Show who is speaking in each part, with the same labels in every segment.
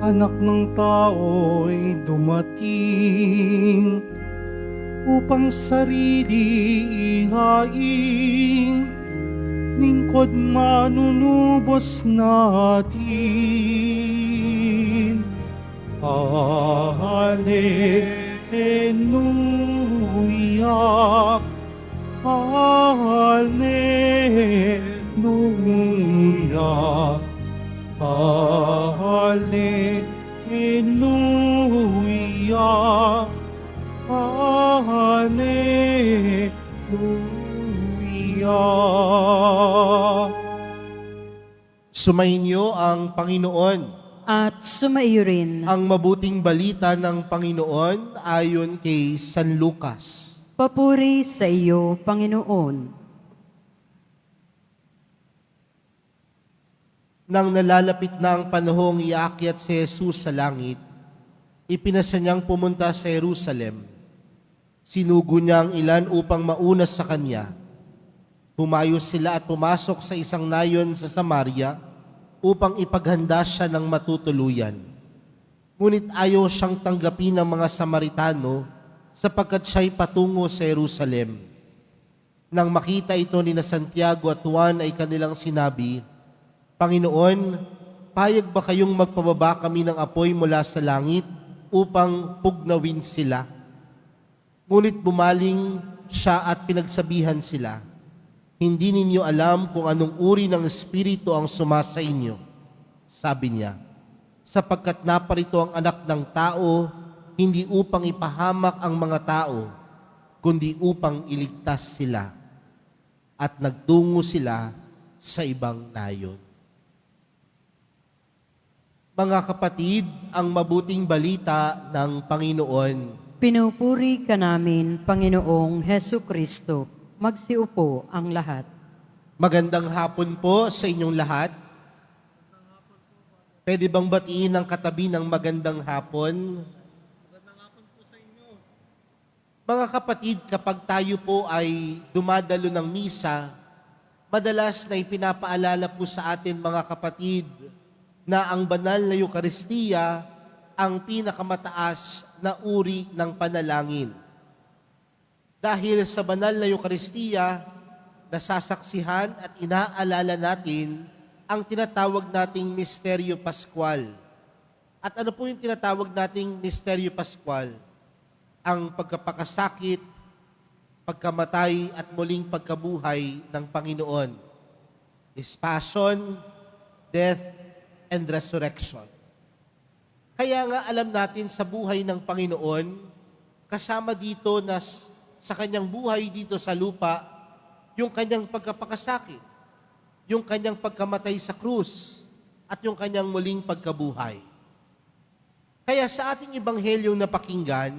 Speaker 1: Anak ng tao'y dumating upang sarili ihain, lingkod manunubos natin. Hallelujah, Hallelujah, Hallelujah, Hallelujah.
Speaker 2: Sumainyo ang Panginoon.
Speaker 3: At sumaiyo rin.
Speaker 2: Ang mabuting balita ng Panginoon ayon kay San Lucas.
Speaker 3: Papuri sa iyo, Panginoon.
Speaker 2: Nang nalalapit na ang panahong iakyat si Jesus sa langit, ipinasya niyang pumunta sa Jerusalem. Sinugo niya ang ilan upang mauna sa kanya. Humayo sila at pumasok sa isang nayon sa Samaria upang ipaghanda siya ng matutuluyan. Ngunit ayaw siyang tanggapin ng mga Samaritano sapagkat siya'y patungo sa Jerusalem. Nang makita ito ni Santiago at Juan ay kanilang sinabi, Panginoon, payag ba kayong magpababa kami ng apoy mula sa langit upang pugnawin sila? Ngunit bumaling siya at pinagsabihan sila, hindi ninyo alam kung anong uri ng espiritu ang sumasa inyo. Sabi niya, sapagkat naparito ang anak ng tao, hindi upang ipahamak ang mga tao, kundi upang iligtas sila. At nagtungo sila sa ibang nayon. Mga kapatid, ang mabuting balita ng Panginoon.
Speaker 3: Pinupuri ka namin, Panginoong Hesu Kristo. Magsiupo ang lahat.
Speaker 2: Magandang hapon po sa inyong lahat. Pwede bang batiin ang katabi ng magandang hapon? Magandang hapon po sa inyo. Mga kapatid, kapag tayo po ay dumadalo ng misa, madalas na ipinapaalala po sa atin mga kapatid na ang banal na Eukaristiya ang pinakamataas na uri ng panalangin. Dahil sa banal na Eukaristiya, nasasaksihan at inaalala natin ang tinatawag nating Misteryo Pascual. At ano po yung tinatawag nating Misteryo Pascual? Ang pagkapakasakit, pagkamatay at muling pagkabuhay ng Panginoon. His passion, death, and resurrection. Kaya nga alam natin sa buhay ng Panginoon, kasama dito na sa kanyang buhay dito sa lupa, yung kanyang pagkapakasakit, yung kanyang pagkamatay sa krus, at yung kanyang muling pagkabuhay. Kaya sa ating ebanghelyong napakinggan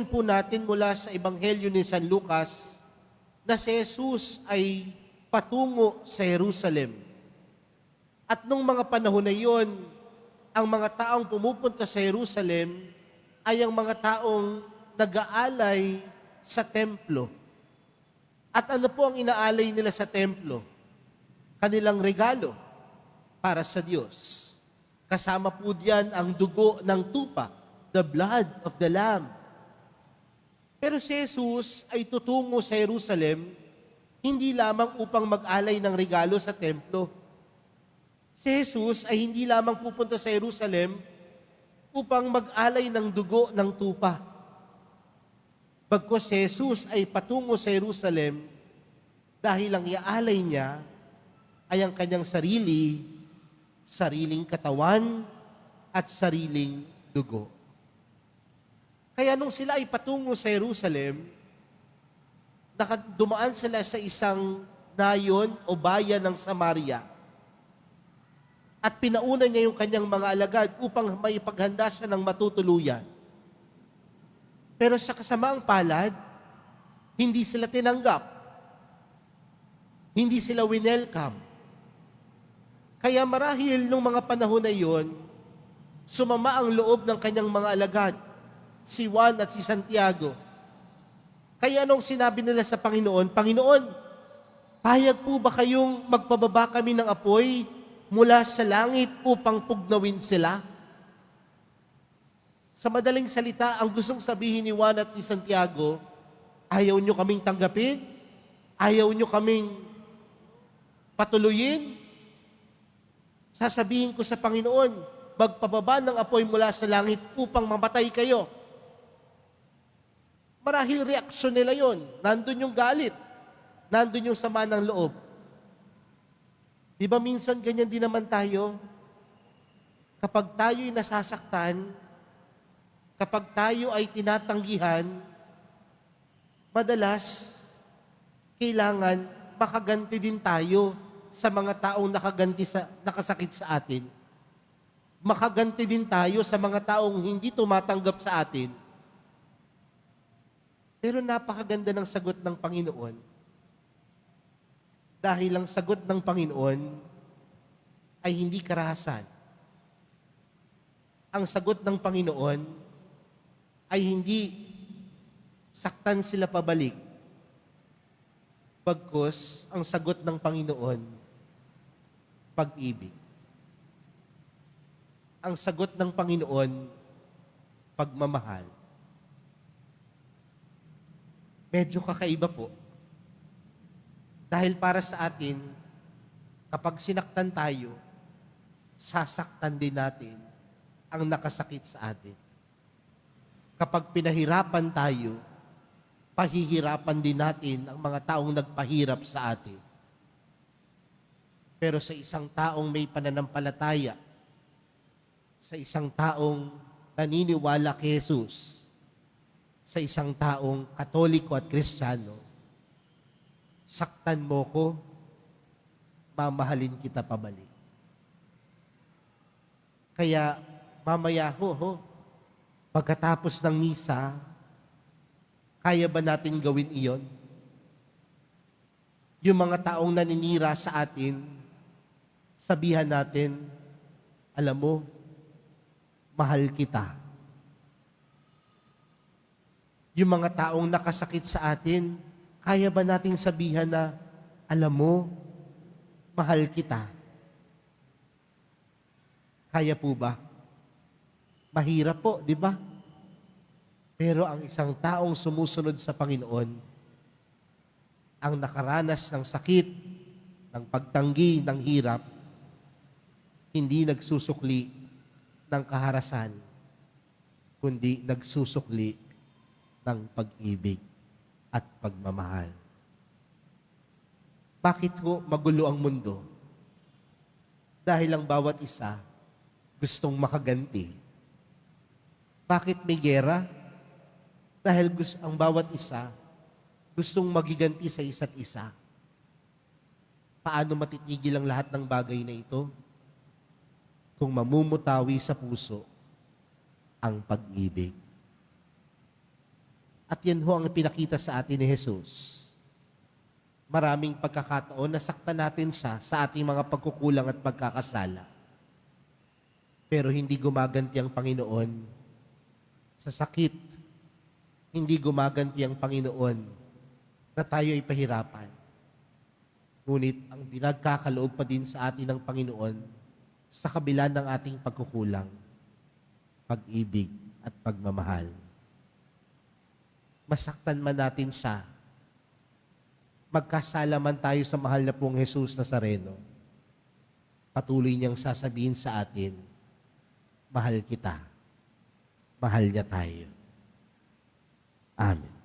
Speaker 2: po natin mula sa ebanghelyo ni San Lucas na si Jesus ay patungo sa Jerusalem. At nung mga panahon na iyon, ang mga taong pumupunta sa Jerusalem ay ang mga taong nag-aalay sa templo. At ano po ang inaalay nila sa templo? Kanilang regalo para sa Diyos. Kasama po diyan ang dugo ng tupa, the blood of the Lamb. Pero si Jesus ay tutungo sa Jerusalem, hindi lamang upang mag-alay ng regalo sa templo. Si Jesus ay hindi lamang pupunta sa Jerusalem upang mag-alay ng dugo ng tupa. Bagkus si Jesus ay patungo sa Jerusalem dahil ang iaalay niya ay ang kanyang sariling katawan at sariling dugo. Kaya nung sila ay patungo sa Jerusalem, dumaan sila sa isang nayon o bayan ng Samaria. At pinauna niya yung kanyang mga alagad upang maipaghanda siya ng matutuluyan. Pero sa kasamaang palad, hindi sila tinanggap. Hindi sila winelcome. Kaya marahil nung mga panahon na iyon, sumama ang loob ng kanyang mga alagad, si Juan at si Santiago. Kaya anong sinabi nila sa Panginoon? Panginoon, payag po ba kayong magpababa kami ng apoy mula sa langit upang pugnawin sila? Sa madaling salita, ang gustong sabihin ni Juan at ni Santiago, ayaw nyo kaming tanggapin? Ayaw nyo kaming patuluyin? Sasabihin ko sa Panginoon, magpababa ng apoy mula sa langit upang mamatay kayo. Marahil reaksyon nila yon. Nandun yung galit. Nandun yung sama ng loob. Di ba minsan ganyan din naman tayo? Kapag tayo'y nasasaktan, kapag tayo ay tinatanggihan, madalas, kailangan makaganti din tayo sa mga taong nakasakit sa atin. Makaganti din tayo sa mga taong hindi tumatanggap sa atin. Pero napakaganda ng sagot ng Panginoon. Dahil ang sagot ng Panginoon ay hindi karahasan. Ang sagot ng Panginoon ay hindi saktan sila pabalik. Bagkus, ang sagot ng Panginoon, pag-ibig. Ang sagot ng Panginoon, pagmamahal. Medyo kakaiba po. Dahil para sa atin, kapag sinaktan tayo, sasaktan din natin ang nakasakit sa atin. Kapag pinahirapan tayo, pahihirapan din natin ang mga taong nagpahirap sa atin. Pero sa isang taong may pananampalataya, sa isang taong naniniwala kay Jesus, sa isang taong Katoliko at Kristiyano, saktan mo ko, mamahalin kita pabalik. Kaya mamaya pagkatapos ng misa, kaya ba natin gawin iyon? Yung mga taong naninira sa atin, sabihan natin, alam mo, mahal kita. Yung mga taong nakasakit sa atin, kaya ba nating sabihan na, alam mo, mahal kita? Kaya po ba? Mahirap po, di ba? Pero ang isang taong sumusunod sa Panginoon, ang nakaranas ng sakit, ng pagtanggi, ng hirap, hindi nagsusukli ng kaharasan, kundi nagsusukli ng pag-ibig at pagmamahal. Bakit ho magulo ang mundo? Dahil ang bawat isa gustong makaganti. Bakit may gera? Dahil ang bawat isa gustong magiganti sa isa't isa. Paano matitigil ang lahat ng bagay na ito? Kung mamumutawi sa puso ang pag-ibig. At yan ho ang pinakita sa atin ni Jesus. Maraming pagkakataon nasaktan natin siya sa ating mga pagkukulang at pagkakasala. Pero hindi gumaganti ang Panginoon sa sakit. Hindi gumaganti ang Panginoon na tayo ay pahirapan. Ngunit ang pinagkakaloob pa din sa atin ng Panginoon sa kabila ng ating pagkukulang, pag-ibig at pagmamahal. Masaktan man natin siya, magkasala man tayo sa mahal na pong Jesus Nazareno, patuloy niyang sasabihin sa atin, mahal kita, mahal niya tayo. Amen.